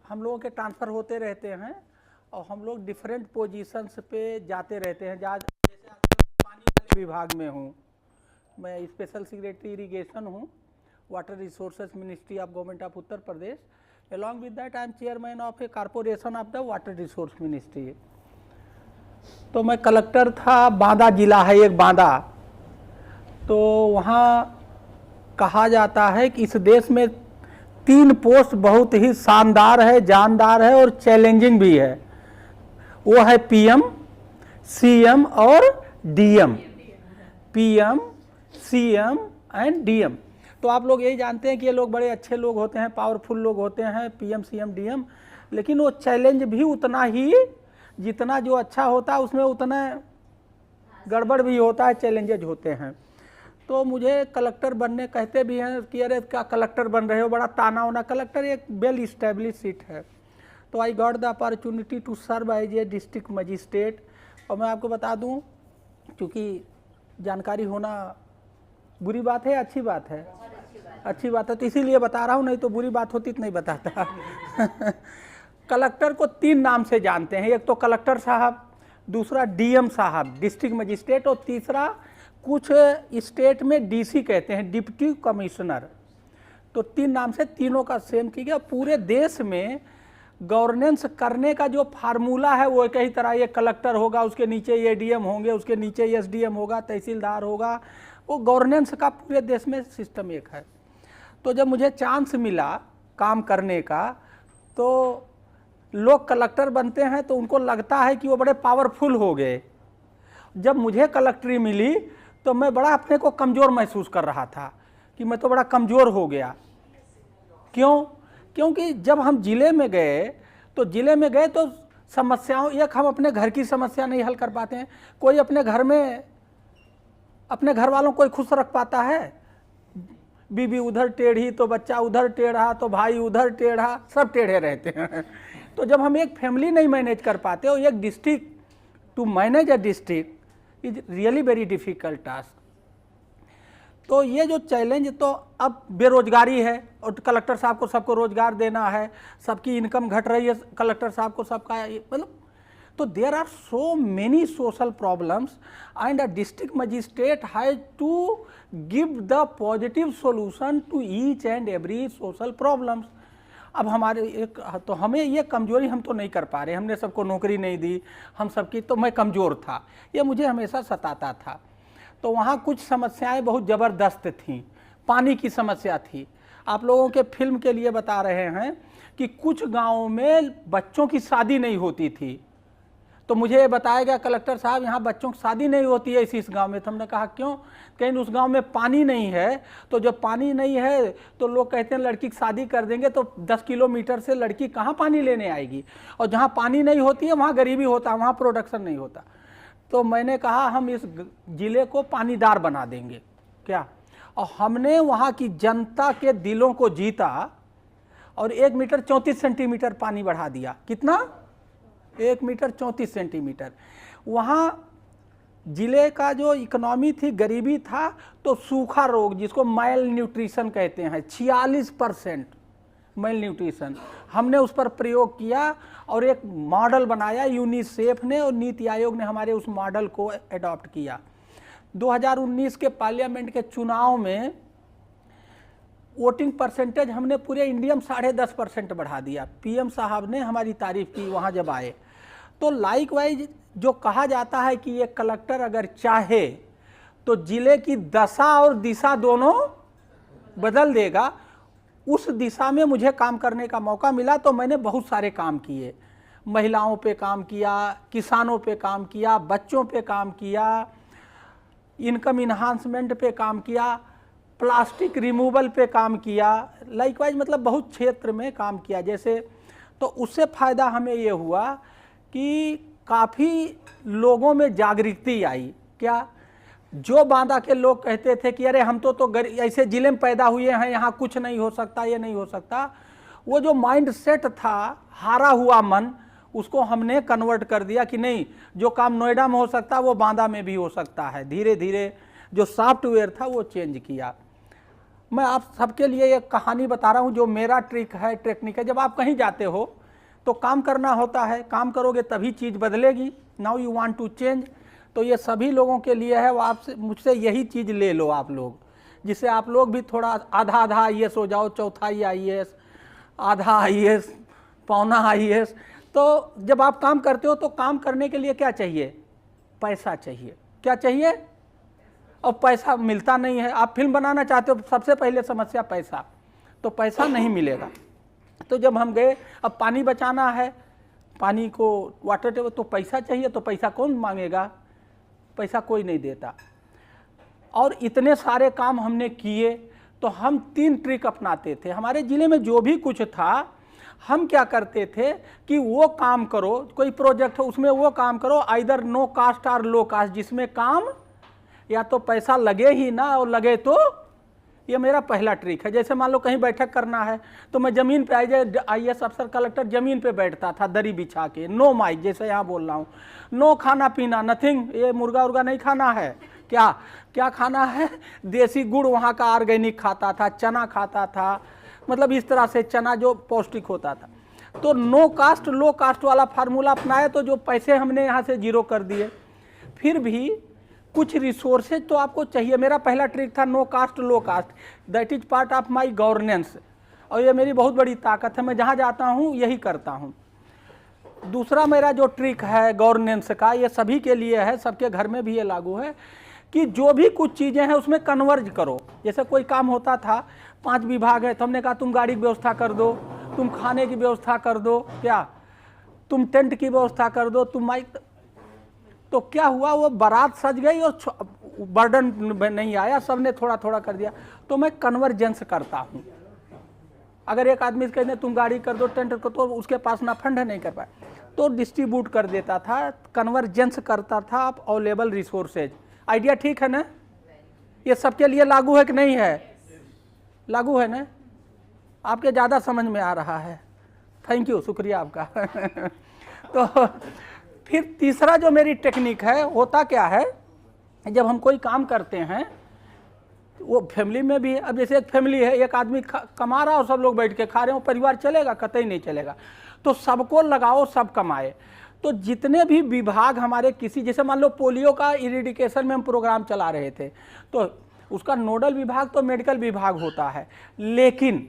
हम लोगों के ट्रांसफ़र होते रहते हैं और हम लोग डिफरेंट पोजीशंस पे जाते रहते हैं। जैसे आजकल पानी वाले विभाग में हूँ, मैं स्पेशल सेक्रेटरी इरीगेशन हूँ, water resources ministry of government of Uttar Pradesh. Along with that I am chairman of A corporation of the water resource ministry. तो मैं कलेक्टर था, बांदा जिला है एक बांदा, तो वहाँ कहा जाता है कि इस देश में 3 पोस्ट बहुत ही शानदार है, जानदार है और चैलेंजिंग भी है। वो है पीएम, सीएम और DM. PM, CM and DM. तो आप लोग यही जानते हैं कि ये लोग बड़े अच्छे लोग होते हैं, पावरफुल लोग होते हैं, पीएम, सीएम, डीएम। लेकिन वो चैलेंज भी उतना ही, जितना जो अच्छा होता है उसमें उतना गड़बड़ भी होता है, चैलेंजेज होते हैं। तो मुझे कलेक्टर बनने कहते भी हैं कि अरे क्या कलेक्टर बन रहे हो, बड़ा ताना होना। कलेक्टर एक वेल इस्टेब्लिश सीट है। तो I got the opportunity to serve as a district magistrate. और मैं आपको बता दूं, क्योंकि जानकारी होना बुरी बात है, अच्छी बात है? अच्छी बात है, तो इसीलिए बता रहा हूँ, नहीं तो बुरी बात होती तो नहीं बताता। कलेक्टर को 3 नाम से जानते हैं। एक तो कलेक्टर साहब, दूसरा डीएम साहब, डिस्ट्रिक्ट मजिस्ट्रेट, और तीसरा कुछ स्टेट में डीसी कहते हैं, डिप्टी कमिश्नर। तो 3 नाम से तीनों का सेम किया गया। पूरे देश में गवर्नेंस करने का जो फार्मूला है वो एक ही तरह, ये कलेक्टर होगा, उसके नीचे ये डीएम होंगे, उसके नीचे एसडीएम होगा, तहसीलदार होगा। वो गवर्नेंस का पूरे देश में सिस्टम एक है। तो जब मुझे चांस मिला काम करने का, तो लोग कलेक्टर बनते हैं तो उनको लगता है कि वो बड़े पावरफुल हो गए। जब मुझे कलेक्टरी मिली तो मैं बड़ा अपने को कमज़ोर महसूस कर रहा था कि मैं तो बड़ा कमज़ोर हो गया। क्यों? क्योंकि जब हम ज़िले में गए तो समस्याओं, एक हम अपने घर की समस्या नहीं हल कर पाते हैं। कोई अपने घर में अपने घर वालों को खुश रख पाता है? बीबी उधर टेढ़ी तो बच्चा उधर टेढ़ा तो भाई उधर टेढ़ा, सब टेढ़े रहते हैं। तो जब हम एक फैमिली नहीं मैनेज कर पाते, और एक district, to manage a district is really very difficult task. तो ये जो चैलेंज, तो अब बेरोजगारी है और कलेक्टर साहब को सबको रोजगार देना है, सबकी इनकम घट रही है, कलेक्टर साहब को सबका मतलब, तो there are so many social problems and a district magistrate has to give the positive solution to each and every social problems. अब हमारे एक, तो हमें ये कमजोरी, हम तो नहीं कर पा रहे, हमने सबको नौकरी नहीं दी, हम सबकी, तो मैं कमज़ोर था, ये मुझे हमेशा सताता था। तो वहाँ कुछ समस्याएं बहुत ज़बरदस्त थीं। पानी की समस्या थी। आप लोगों के फिल्म के लिए बता रहे हैं कि कुछ गाँवों में बच्चों की शादी नहीं होती थी। तो मुझे ये बताया गया, कलेक्टर साहब यहाँ बच्चों की शादी नहीं होती है इस गांव में। तो हमने कहा क्यों? कहीं उस गांव में पानी नहीं है। तो जब पानी नहीं है तो लोग कहते हैं लड़की की शादी कर देंगे, तो 10 किलोमीटर से लड़की कहाँ पानी लेने आएगी? और जहाँ पानी नहीं होती है वहाँ गरीबी होता है, वहाँ प्रोडक्शन नहीं होता। तो मैंने कहा हम इस ज़िले को पानीदार बना देंगे क्या? और हमने वहाँ की जनता के दिलों को जीता और 1 मीटर 34 सेंटीमीटर पानी बढ़ा दिया। कितना? 1 मीटर 34 सेंटीमीटर। वहाँ ज़िले का जो इकोनॉमी थी, गरीबी था, तो सूखा रोग, जिसको मैल न्यूट्रिशन कहते हैं, 46% मैल न्यूट्रिशन, हमने उस पर प्रयोग किया और एक मॉडल बनाया यूनिसेफ ने, और नीति आयोग ने हमारे उस मॉडल को अडॉप्ट किया। 2019 के पार्लियामेंट के चुनाव में वोटिंग परसेंटेज हमने पूरे इंडिया में 10.5% बढ़ा दिया। पीएम साहब ने हमारी तारीफ की वहाँ जब आए। तो लाइकवाइज जो कहा जाता है कि ये कलेक्टर अगर चाहे तो ज़िले की दशा और दिशा दोनों बदल देगा, उस दिशा में मुझे काम करने का मौका मिला। तो मैंने बहुत सारे काम किए, महिलाओं पे काम किया, किसानों पे काम किया, बच्चों पे काम किया, इनकम इन्हांसमेंट पे काम किया, प्लास्टिक रिमूवल पे काम किया, लाइकवाइज मतलब बहुत क्षेत्र में काम किया। जैसे तो उससे फ़ायदा हमें ये हुआ कि काफ़ी लोगों में जागृति आई। क्या? जो बांदा के लोग कहते थे कि अरे हम तो ऐसे ज़िले में पैदा हुए हैं, यहाँ कुछ नहीं हो सकता, ये नहीं हो सकता, वो जो माइंड सेट था, हारा हुआ मन, उसको हमने कन्वर्ट कर दिया कि नहीं, जो काम नोएडा में हो सकता वो बांदा में भी हो सकता है। धीरे धीरे जो सॉफ्टवेयर था वो चेंज किया। मैं आप सबके लिए एक कहानी बता रहा हूँ जो मेरा ट्रिक है, टेक्निक है। जब आप कहीं जाते हो तो काम करना होता है, काम करोगे तभी चीज़ बदलेगी। Now you want to change, तो ये सभी लोगों के लिए है। वो आपसे मुझसे यही चीज़ ले लो आप लोग, जिससे आप लोग भी थोड़ा आधा आधा IAS हो जाओ, चौथाई IAS, आधा IAS, पौना IAS। तो जब आप काम करते हो तो काम करने के लिए क्या चाहिए? पैसा चाहिए। क्या चाहिए? और पैसा मिलता नहीं है। आप फिल्म बनाना चाहते हो, सबसे पहले समस्या पैसा, तो पैसा नहीं मिलेगा। तो जब हम गए, अब पानी बचाना है, पानी को वाटर टेबल, तो पैसा चाहिए। तो पैसा कौन मांगेगा? पैसा कोई नहीं देता। और इतने सारे काम हमने किए, तो हम 3 ट्रिक अपनाते थे। हमारे ज़िले में जो भी कुछ था, हम क्या करते थे कि वो काम करो, कोई प्रोजेक्ट हो उसमें वो काम करो, आइदर नो कास्ट और लो कास्ट, जिसमें काम या तो पैसा लगे ही ना, और लगे तो, ये मेरा पहला ट्रिक है। जैसे मान लो कहीं बैठक करना है तो मैं ज़मीन पे IAS अफसर कलेक्टर ज़मीन पे बैठता था दरी बिछा के, नो माइक, जैसे यहाँ बोल रहा हूँ, नो खाना पीना, नथिंग, ये मुर्गा उर्गा नहीं खाना है। क्या क्या खाना है? देसी गुड़ वहाँ का ऑर्गेनिक खाता था, चना खाता था, मतलब इस तरह से चना जो पौष्टिक होता था। तो नो कास्ट लो कास्ट वाला फार्मूला अपनाया, तो जो पैसे हमने यहाँ से जीरो कर दिए। फिर भी कुछ रिसोर्सेज तो आपको चाहिए। मेरा पहला ट्रिक था no cost low cost, that is part of my governance, और ये मेरी बहुत बड़ी ताकत है। मैं जहाँ जाता हूँ यही करता हूँ। दूसरा मेरा जो ट्रिक है गवर्नेंस का, ये सभी के लिए है, सबके घर में भी ये लागू है, कि जो भी कुछ चीज़ें हैं उसमें कन्वर्ज करो। जैसे कोई काम होता था, 5 विभाग है, तो हमने कहा तुम गाड़ी की व्यवस्था कर दो, तुम खाने की व्यवस्था कर दो, क्या तुम टेंट की व्यवस्था कर दो, तुम माइक। तो क्या हुआ, वो बारात सज गई और बर्डन नहीं आया, सबने थोड़ा थोड़ा कर दिया। तो मैं कन्वर्जेंस करता हूँ। अगर एक आदमी से कहते तुम गाड़ी कर दो, टेंट को, तो उसके पास ना फंड है, नहीं कर पाए, तो डिस्ट्रीब्यूट कर देता था, कन्वर्जेंस करता था आप अवेलेबल रिसोर्सेज। आइडिया ठीक है ना? ये सबके लिए लागू है कि नहीं है? लागू है ना? आपके ज़्यादा समझ में आ रहा है, थैंक यू, शुक्रिया आपका। तो फिर तीसरा जो मेरी टेक्निक है, होता क्या है, जब हम कोई काम करते हैं, वो फैमिली में भी है। अब जैसे एक फैमिली है, एक आदमी कमा रहा और सब लोग बैठ के खा रहे हो, परिवार चलेगा? कतई नहीं चलेगा। तो सबको लगाओ, सब कमाए। तो जितने भी विभाग हमारे, किसी जैसे मान लो पोलियो का इरिडिकेशन में हम प्रोग्राम चला रहे थे, तो उसका नोडल विभाग तो मेडिकल विभाग होता है, लेकिन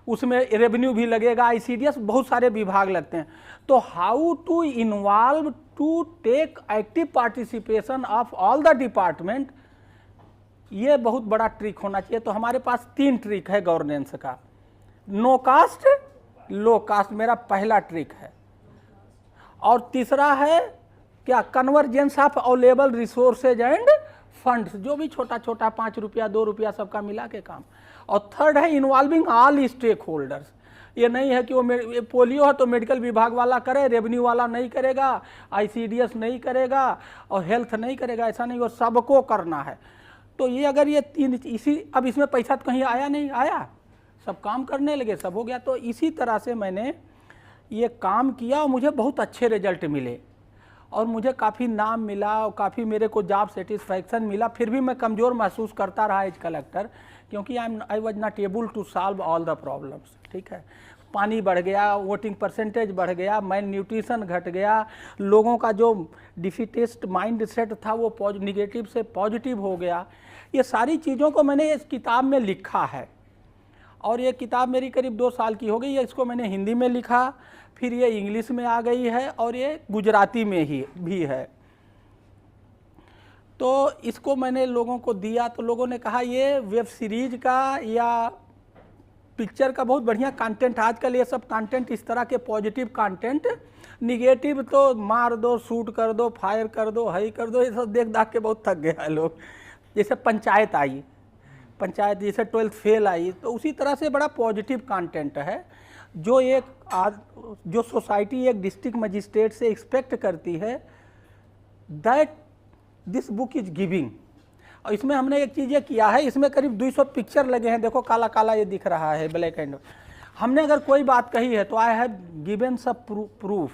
उसमें रेवेन्यू भी लगेगा, ICDS, बहुत सारे विभाग लगते हैं। तो how to involve to take active participation of all the department, ये बहुत बड़ा ट्रिक होना चाहिए। तो हमारे पास 3 ट्रिक है गवर्नेंस का। नो कास्ट लो कास्ट मेरा पहला ट्रिक है, और तीसरा है क्या, convergence of available resources and funds, जो भी छोटा छोटा 5 रुपया 2 रुपया सबका मिला के काम। और थर्ड है इन्वॉल्विंग ऑल स्टेक होल्डर्स। ये नहीं है कि वो पोलियो है तो मेडिकल विभाग वाला करे, रेवेन्यू वाला नहीं करेगा, ICDS नहीं करेगा, और हेल्थ नहीं करेगा, ऐसा नहीं, वो सबको करना है। तो ये अगर ये 3 इसी, अब इसमें पैसा तो कहीं आया नहीं, आया, सब काम करने लगे, सब हो गया। तो इसी तरह से मैंने ये काम किया और मुझे बहुत अच्छे रिजल्ट मिले, और मुझे काफ़ी नाम मिला, और काफ़ी मेरे को जॉब सेटिस्फैक्शन मिला। फिर भी मैं कमज़ोर महसूस करता रहा एज कलेक्टर, क्योंकि I was not able to solve all the problems. ठीक है, पानी बढ़ गया, वोटिंग परसेंटेज बढ़ गया, मैल न्यूट्रिशन घट गया, लोगों का जो डिफिटेस्ट माइंड सेट था वो निगेटिव से पॉजिटिव हो गया। ये सारी चीज़ों को मैंने इस किताब में लिखा है, और ये किताब मेरी करीब 2 साल की हो गई है। इसको मैंने हिंदी में लिखा, फिर ये इंग्लिश में आ गई है, और ये गुजराती में ही भी है। तो इसको मैंने लोगों को दिया, तो लोगों ने कहा ये वेब सीरीज का या पिक्चर का बहुत बढ़िया कंटेंट। आजकल ये सब कंटेंट इस तरह के पॉजिटिव कंटेंट, निगेटिव तो मार दो, शूट कर दो, फायर कर दो, हाई कर दो, ये सब देख दाख के बहुत थक गया लोग। जैसे पंचायत आई, पंचायत जैसे 12th फेल आई, तो उसी तरह से बड़ा पॉजिटिव कंटेंट है, जो जो सोसाइटी एक डिस्ट्रिक्ट मजिस्ट्रेट से एक्सपेक्ट करती है, that this book is giving. और इसमें हमने एक चीज़ ये किया है, इसमें करीब 200 पिक्चर लगे हैं, देखो काला काला ये दिख रहा है, ब्लैक एंड। हमने अगर कोई बात कही है तो आई हैव गिवन सब प्रूफ।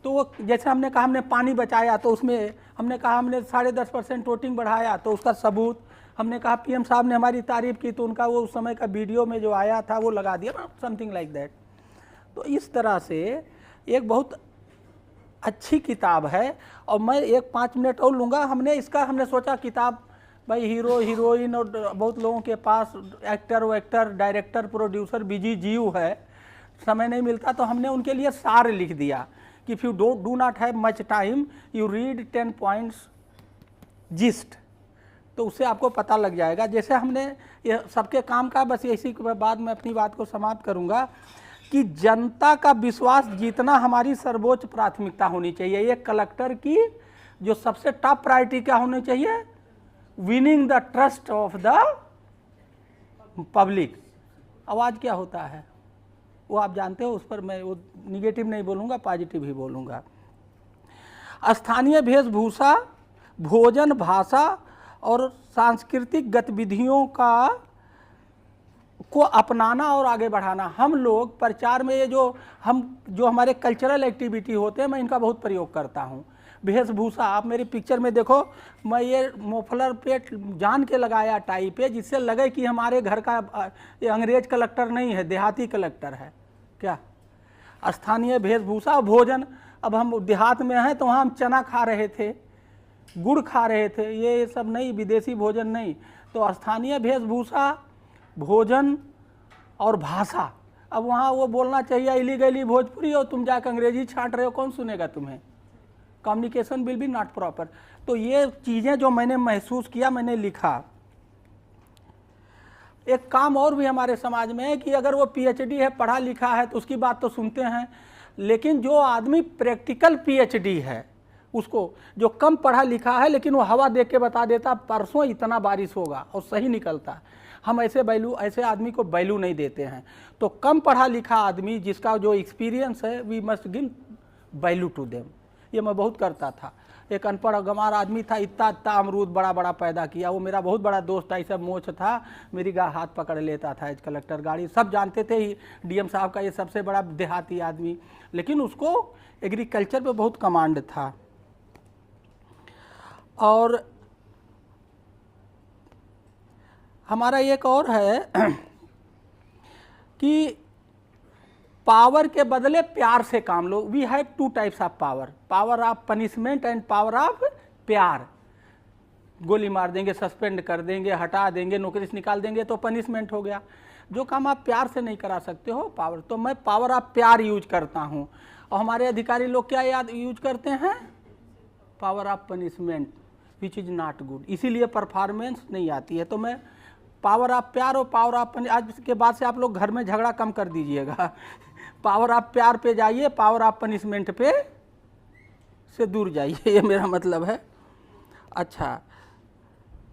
तो वो जैसे हमने कहा हमने पानी बचाया, तो उसमें हमने कहा हमने 10.5% वोटिंग बढ़ाया, तो उसका सबूत हमने कहा पीएम साहब ने हमारी तारीफ की तो उनका वो उस समय का वीडियो में जो आया था वो लगा दिया ना, समथिंग लाइक दैट। तो इस तरह से एक बहुत अच्छी किताब है। और मैं एक 5 मिनट और लूँगा। हमने सोचा किताब भाई हीरो हीरोइन और बहुत लोगों के पास एक्टर डायरेक्टर प्रोड्यूसर बिजी जीव है, समय नहीं मिलता, तो हमने उनके लिए सार लिख दिया कि if you do not have much time you read 10 points gist, तो उससे आपको पता लग जाएगा। जैसे हमने ये सबके काम का, बस इसी के बाद मैं अपनी बात को समाप्त करूंगा कि जनता का विश्वास जीतना हमारी सर्वोच्च प्राथमिकता होनी चाहिए। एक कलेक्टर की जो सबसे टॉप प्रायोरिटी क्या होनी चाहिए, winning the trust of the public. आवाज़ क्या होता है वो आप जानते हो, उस पर मैं वो निगेटिव नहीं बोलूँगा, पॉजिटिव ही बोलूँगा। स्थानीय वेशभूषा, भोजन, भाषा और सांस्कृतिक गतिविधियों को अपनाना और आगे बढ़ाना। हम लोग प्रचार में ये जो हमारे कल्चरल एक्टिविटी होते हैं, मैं इनका बहुत प्रयोग करता हूँ। वेशभूषा, आप मेरी पिक्चर में देखो, मैं ये मोफलर पे जान के लगाया टाई पे, जिससे लगे कि हमारे घर का ये अंग्रेज कलेक्टर नहीं है, देहाती कलेक्टर है। क्या स्थानीय वेशभूषा, भोजन, अब हम देहात में हैं तो वहाँ हम चना खा रहे थे, गुड़ खा रहे थे, ये सब नहीं, विदेशी भोजन नहीं। तो स्थानीय वेशभूषा, भोजन और भाषा। अब वहाँ वो बोलना चाहिए इलीगली भोजपुरी और तुम जाकर अंग्रेजी छांट रहे हो, कौन सुनेगा तुम्हें? Communication will be not proper. तो ये चीज़ें जो मैंने महसूस किया, मैंने लिखा। एक काम और भी हमारे समाज में है कि अगर वो पीएचडी है, पढ़ा लिखा है, तो उसकी बात तो सुनते हैं, लेकिन जो आदमी प्रैक्टिकल पीएचडी है, उसको जो कम पढ़ा लिखा है लेकिन वो हवा देख के बता देता परसों इतना बारिश होगा और सही निकलता, हम ऐसे आदमी को वैल्यू नहीं देते हैं। तो कम पढ़ा लिखा आदमी जिसका जो एक्सपीरियंस है, we must give value to them. ये मैं बहुत करता था। एक अनपढ़ गंवार आदमी था, इतना अमरूद बड़ा बड़ा पैदा किया। वो मेरा बहुत बड़ा दोस्त था, ऐसा मोछ था, मेरी हाथ पकड़ लेता था। एज कलेक्टर गाड़ी सब जानते थे ही, डीएम साहब का ये सबसे बड़ा देहाती आदमी, लेकिन उसको एग्रीकल्चर पे बहुत कमांड था। और हमारा एक और है कि पावर के बदले प्यार से काम लो। We have 2 types of power, power of punishment and power of प्यार। गोली मार देंगे, सस्पेंड कर देंगे, हटा देंगे, नौकरी से निकाल देंगे तो पनिशमेंट हो गया। जो काम आप प्यार से नहीं करा सकते हो, पावर, तो मैं पावर ऑफ प्यार यूज करता हूँ। और हमारे अधिकारी लोग क्या यूज करते हैं, power of punishment, which is not good, इसीलिए परफॉर्मेंस नहीं आती है। तो मैं पावर ऑफ प्यार और पावर ऑफ आज के बाद से आप लोग घर में झगड़ा कम कर दीजिएगा। पावर ऑफ प्यार पे जाइए, पावर ऑफ पनिशमेंट पे से दूर जाइए, ये मेरा मतलब है। अच्छा,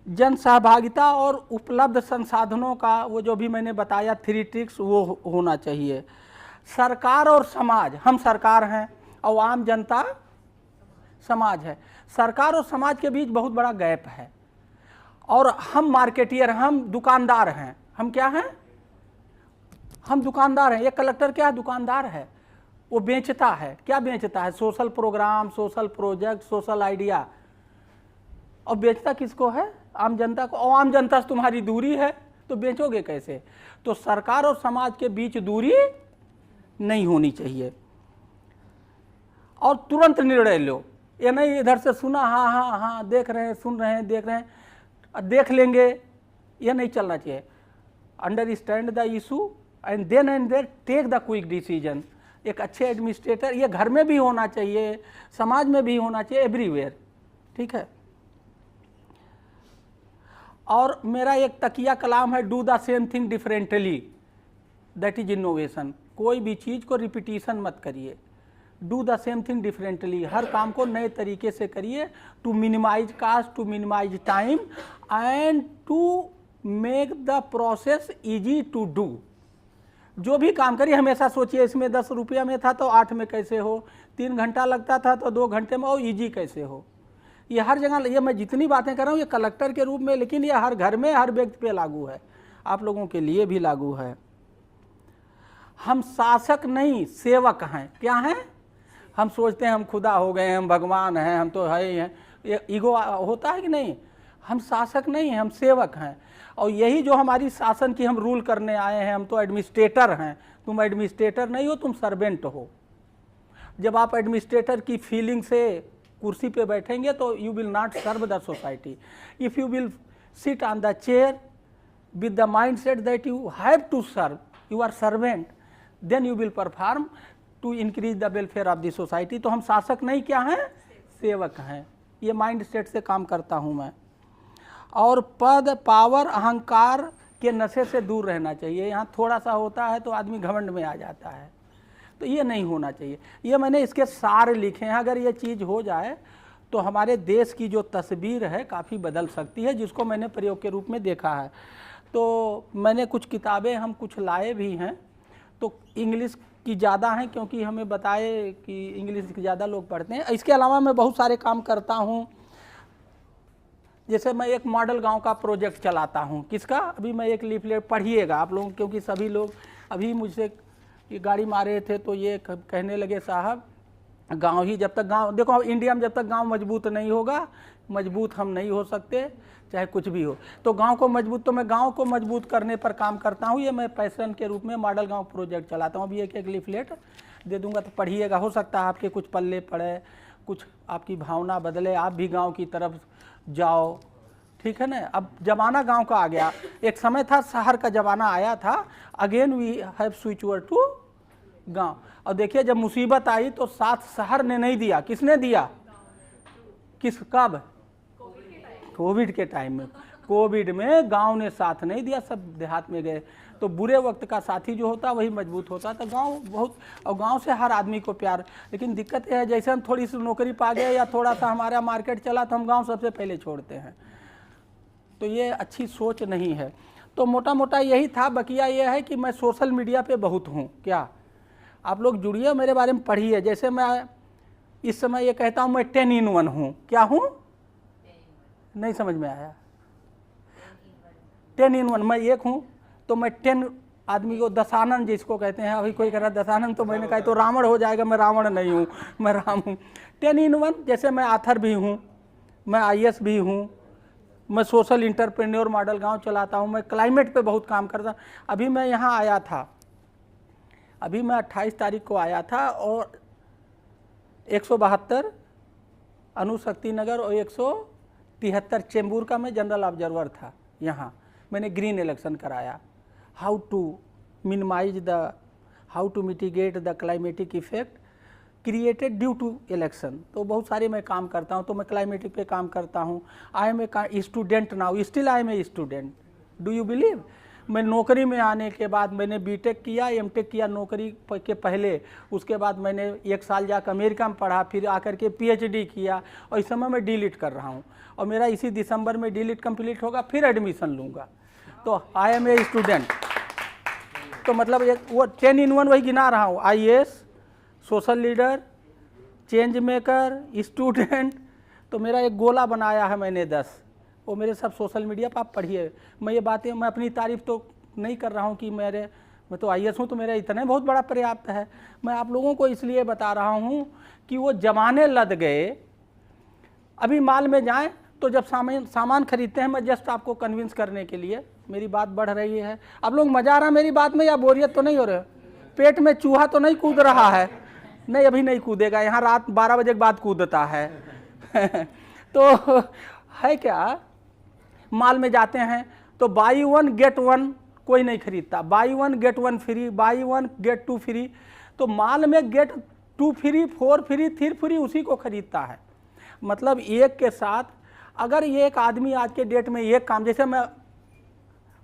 जन सहभागिता और उपलब्ध संसाधनों का वो जो भी मैंने बताया 3 ट्रिक्स, वो होना चाहिए। सरकार और समाज, हम सरकार हैं और आम जनता समाज है। सरकार और समाज के बीच बहुत बड़ा गैप है। और हम मार्केटियर, हम दुकानदार हैं। हम क्या हैं? हम दुकानदार हैं। ये कलेक्टर क्या है? दुकानदार है। वो बेचता है। क्या बेचता है? Social program, social project, social idea. और बेचता किसको है? आम जनता को। और आम जनता से तुम्हारी दूरी है तो बेचोगे कैसे? तो सरकार और समाज के बीच दूरी नहीं होनी चाहिए। और तुरंत निर्णय लो, ये नहीं इधर से सुना, हाँ हाँ हाँ देख रहे हैं, सुन रहे हैं, देख रहे हैं, देख लेंगे, ये नहीं चलना चाहिए। Understand the issue and then take the quick decision. एक अच्छे एडमिनिस्ट्रेटर, ये घर में भी होना चाहिए, समाज में भी होना चाहिए, एवरीवेयर। ठीक है। और मेरा एक तकिया कलाम है, do the same thing differently, that is innovation. कोई भी चीज़ को रिपीटिशन मत करिए, do the same thing differently. हर काम को नए तरीके से करिए, to minimize cost, to minimize time and to make the process easy to do. जो भी काम करिए हमेशा सोचिए इसमें 10 रुपया में था तो 8 में कैसे हो, 3 घंटा लगता था तो 2 घंटे में, और ईजी कैसे हो। ये हर जगह, ये मैं जितनी बातें कर रहा हूँ ये कलेक्टर के रूप में, लेकिन ये हर घर में, हर व्यक्ति पे लागू है, आप लोगों के लिए भी लागू है। हम शासक नहीं, सेवक हैं। क्या हैं? हम सोचते हैं हम खुदा हो गए, हम भगवान हैं, हम तो है ही हैं। ये ईगो होता है कि नहीं? हम शासक नहीं हैं, हम सेवक हैं। और यही जो हमारी शासन की हम रूल करने आए हैं, हम तो एडमिनिस्ट्रेटर हैं। तुम एडमिनिस्ट्रेटर नहीं हो, तुम सर्वेंट हो। जब आप एडमिनिस्ट्रेटर की फीलिंग से कुर्सी पे बैठेंगे तो you will not serve the society. If you will sit on the chair with the mindset that you have to serve, you are servant, then you will perform to increase the welfare of the society। तो हम शासक नहीं क्या हैं, सेवक हैं। ये mind set से काम करता हूँ मैं। और पद, पावर, अहंकार के नशे से दूर रहना चाहिए। यहाँ थोड़ा सा होता है तो आदमी घमंड में आ जाता है, तो ये नहीं होना चाहिए। ये मैंने इसके सार लिखे हैं। अगर ये चीज़ हो जाए तो हमारे देश की जो तस्वीर है काफ़ी बदल सकती है, जिसको मैंने प्रयोग के रूप में देखा है। तो मैंने कुछ किताबें हम कुछ लाए भी हैं, तो इंग्लिश की ज़्यादा हैं क्योंकि हमें बताए कि इंग्लिश की ज़्यादा लोग पढ़ते हैं। इसके अलावा मैं बहुत सारे काम करता हूँ। जैसे मैं एक मॉडल गांव का प्रोजेक्ट चलाता हूँ। किसका? अभी मैं एक लीफलेट पढ़िएगा आप लोग, क्योंकि सभी लोग अभी मुझसे ये गाड़ी मारे थे तो ये कहने लगे साहब गांव ही, जब तक गांव, देखो इंडिया में जब तक गांव मजबूत नहीं होगा, मजबूत हम नहीं हो सकते चाहे कुछ भी हो। तो गांव को मजबूत, तो मैं गांव को मजबूत करने पर काम करता हूं। ये मैं पैशन के रूप में मॉडल गांव प्रोजेक्ट चलाता हूं। अभी एक एक लीफलेट दे दूंगा तो पढ़िएगा। हो सकता है आपके कुछ पल्ले पड़े, कुछ आपकी भावना बदले, आप भी गाँव की तरफ जाओ, ठीक है ना। अब जमाना गाँव का आ गया। एक समय था शहर का जमाना आया था। Again we have switch over to गाँव। और देखिए जब मुसीबत आई तो साथ शहर ने नहीं दिया, किसने दिया? कब? कोविड के टाइम में। कोविड में गांव ने साथ नहीं दिया, सब देहात में गए। तो बुरे वक्त का साथी जो होता वही मजबूत होता। तो गांव बहुत, और गांव से हर आदमी को प्यार। लेकिन दिक्कत यह है जैसे हम थोड़ी सी नौकरी पा गए या थोड़ा सा हमारा मार्केट चला तो हम गाँव सबसे पहले छोड़ते हैं। तो ये अच्छी सोच नहीं है। तो मोटा मोटा यही था। बकिया ये है कि मैं सोशल मीडिया पर बहुत हूँ। क्या आप लोग जुड़िए, मेरे बारे में पढ़िए। जैसे मैं इस समय ये कहता हूँ मैं 10 in 1 हूँ। क्या हूँ? नहीं समझ में आया। 10 in 1 मैं एक हूँ। तो मैं 10 आदमी को दशानन जिसको कहते हैं, अभी कोई कह रहा दशानन, तो मैंने कहा तो रावण हो जाएगा। मैं रावण नहीं हूँ, मैं राम हूँ। 10 in 1 जैसे मैं आथर भी हूँ, मैं IAS भी हूँ, मैं सोशल इंटरप्रेन्योर मॉडल गाँव चलाता हूँ, मैं क्लाइमेट पे बहुत काम करता हूँ। अभी मैं यहाँ आया था, अभी मैं 28 तारीख को आया था और 172 अणुशक्ति नगर और 173 चेंबूर का मैं जनरल ऑब्जर्वर था। यहाँ मैंने ग्रीन इलेक्शन कराया। How to mitigate the climatic effect created due to election. तो बहुत सारे मैं काम करता हूँ। तो मैं क्लाइमेटिक पे काम करता हूँ। I am a student now, still I am a student. Do you believe? मैं नौकरी में आने के बाद मैंने बीटेक किया, एमटेक किया नौकरी के पहले। उसके बाद मैंने 1 साल जाकर अमेरिका में पढ़ा, फिर आकर के PhD किया और इस समय मैं डीलिट कर रहा हूँ। और मेरा इसी दिसंबर में डीलिट कंप्लीट होगा, फिर एडमिशन लूँगा। तो आई एम ए स्टूडेंट। तो मतलब वो 10 in 1 वही गिना रहा हूँ। IAS, social leader, change maker, student. तो मेरा एक गोला बनाया है मैंने 10। वो मेरे सब सोशल मीडिया पर आप पढ़िए। मैं ये बातें, मैं अपनी तारीफ़ तो नहीं कर रहा हूँ कि मैं तो IAS हूँ तो मेरा इतना बहुत बड़ा पर्याप्त है। मैं आप लोगों को इसलिए बता रहा हूँ कि वो जमाने लद गए। अभी माल में जाएं तो जब सामान खरीदते हैं, मैं जस्ट आपको कन्विंस करने के लिए, मेरी बात बढ़ रही है। आप लोग मज़ा आ रहा है मेरी बात में या बोरियत तो नहीं हो रही? पेट में चूहा तो नहीं कूद रहा है? नहीं, अभी नहीं कूदेगा। यहाँ रात 12 बजे के बाद कूदता है। तो है क्या, माल में जाते हैं तो बाई 1 गेट 1 कोई नहीं खरीदता। Buy 1 get 1 free, buy 1 get 2 free. तो माल में गेट 2 फ्री, 4 फ्री, 3 फ्री उसी को खरीदता है। मतलब एक के साथ अगर ये एक आदमी आज के डेट में एक काम, जैसे मैं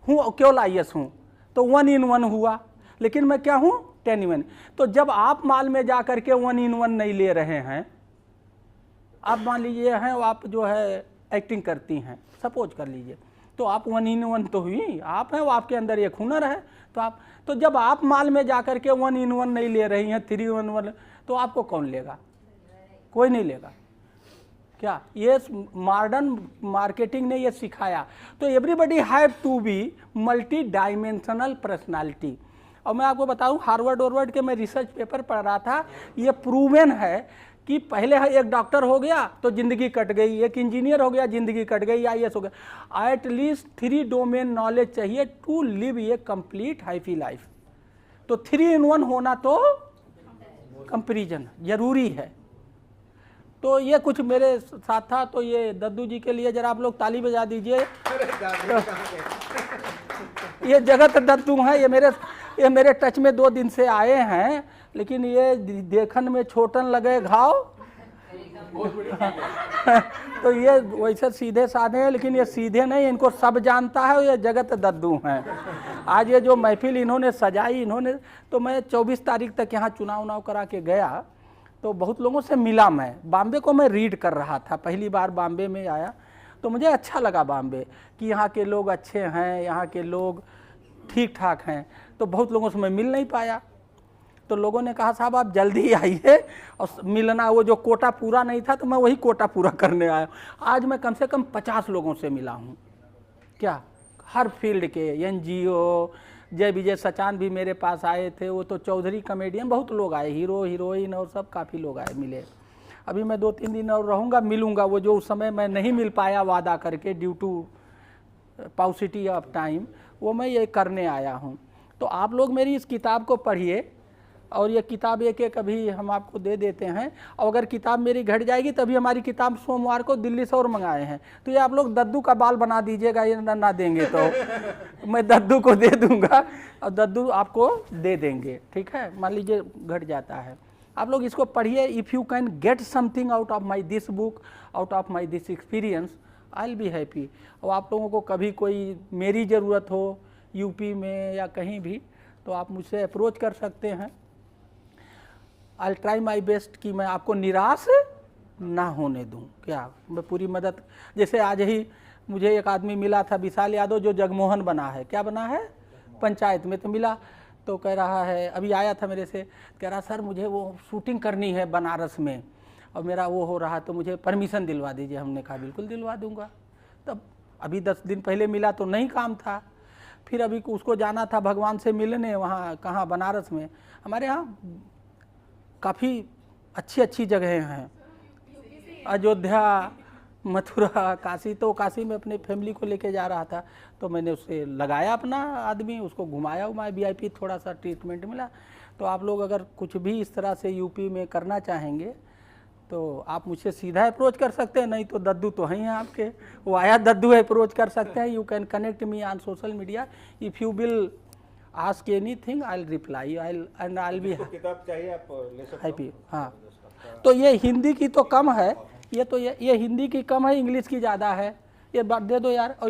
हूँ केवल IAS हूँ तो 1 in 1 हुआ, लेकिन मैं क्या हूँ 10 in 1। तो जब आप माल में जा कर के 1 in 1 नहीं ले रहे हैं, आप मान लीजिए हैं आप जो है एक्टिंग करती हैं, सपोज कर लीजिए, तो आप 1 in 1 तो हुई, आप हैं, वो आपके अंदर एक हुनर है। तो जब आप माल में जाकर के 1 in 1 नहीं ले रही हैं, 3 in 1, तो आपको कौन लेगा? कोई नहीं लेगा। क्या ये मॉडर्न मार्केटिंग ने ये सिखाया। तो everybody have to be multi dimensional personality. और मैं आपको बताऊं, हार्वर्ड के मैं रिसर्च पेपर पढ़ रहा था, ये प्रूवन है कि पहले एक डॉक्टर हो गया तो ज़िंदगी कट गई, एक इंजीनियर हो गया ज़िंदगी कट गई, IAS हो गया। एटलीस्ट 3 डोमेन नॉलेज चाहिए to live a complete happy life. तो 3 in 1 होना तो कंपैरिजन जरूरी है। तो ये कुछ मेरे साथ था। तो ये दद्दू जी के लिए जरा आप लोग ताली बजा दीजिए। ये जगत दद्दू हैं, ये मेरे टच में 2 दिन से आए हैं, लेकिन ये देखन में छोटन लगे घाव। तो ये वैसे सीधे साधे हैं, लेकिन ये सीधे नहीं, इनको सब जानता है, ये जगत दद्दू हैं। आज ये जो महफिल इन्होंने सजाई, तो मैं 24 तारीख तक यहाँ चुनाव करा के गया, तो बहुत लोगों से मिला। मैं बॉम्बे को मैं रीड कर रहा था, पहली बार बॉम्बे में आया, तो मुझे अच्छा लगा बॉम्बे कि यहाँ के लोग अच्छे हैं, यहाँ के लोग ठीक ठाक हैं। तो बहुत लोगों से मैं मिल नहीं पाया, तो लोगों ने कहा साहब आप जल्दी आइए और मिलना। वो जो कोटा पूरा नहीं था, तो मैं वही कोटा पूरा करने आया। आज मैं कम से कम 50 लोगों से मिला हूँ, क्या हर फील्ड के, NGO, जय विजय सचान भी मेरे पास आए थे, वो तो चौधरी कॉमेडियन, बहुत लोग आए, हीरो हीरोइन और सब काफ़ी लोग आए मिले। अभी मैं 2-3 दिन और रहूँगा, मिलूँगा। वो जो उस समय मैं नहीं मिल पाया वादा करके ड्यू टू पाउसिटी ऑफ टाइम, वो मैं ये करने आया हूँ। तो आप लोग मेरी इस किताब को पढ़िए, और ये किताब एक अभी हम आपको दे देते हैं। और अगर किताब मेरी घट जाएगी, तभी हमारी किताब सोमवार को दिल्ली से और मंगाए हैं, तो ये आप लोग दद्दू का बाल बना दीजिएगा, ये ना देंगे तो मैं दद्दू को दे दूंगा और दद्दू आपको दे देंगे, ठीक है। मान लीजिए घट जाता है, आप लोग इसको पढ़िए। If you can get something out of my this book, out of my this experience, I will be happy. और आप लोगों को कभी कोई मेरी ज़रूरत हो यूपी में या कहीं भी, तो आप मुझसे अप्रोच कर सकते हैं। आई ट्राई माई बेस्ट कि मैं आपको निराश ना होने दूं, क्या मैं पूरी मदद। जैसे आज ही मुझे एक आदमी मिला था, विशाल यादव, जो जगमोहन बना है, क्या बना है पंचायत में, तो मिला, तो कह रहा है, अभी आया था मेरे से, कह रहा सर मुझे वो शूटिंग करनी है बनारस में, और मेरा वो हो रहा, तो मुझे परमिशन दिलवा दीजिए। हमने कहा बिल्कुल दिलवा दूंगा। तब अभी 10 दिन पहले मिला तो नहीं काम था, फिर अभी उसको जाना था भगवान से मिलने, वहाँ कहाँ बनारस में। हमारे यहाँ काफ़ी अच्छी जगहें हैं, अयोध्या, मथुरा, काशी। तो काशी में अपने फैमिली को लेके जा रहा था, तो मैंने उससे लगाया अपना आदमी, उसको घुमाया VIP, थोड़ा सा ट्रीटमेंट मिला। तो आप लोग अगर कुछ भी इस तरह से यूपी में करना चाहेंगे, तो आप मुझसे सीधा अप्रोच कर सकते हैं, नहीं तो दद्दू तो हैं आपके, वो आया दद्दू अप्रोच कर सकते हैं। You can connect me on social media, if you will ask anything I will reply, I will be किताब चाहिए आप ले सकते हैप्पी। हाँ, तो ये हिंदी की तो कम है, ये हिंदी की कम है, इंग्लिश की ज़्यादा है, ये बात दे दो यार। और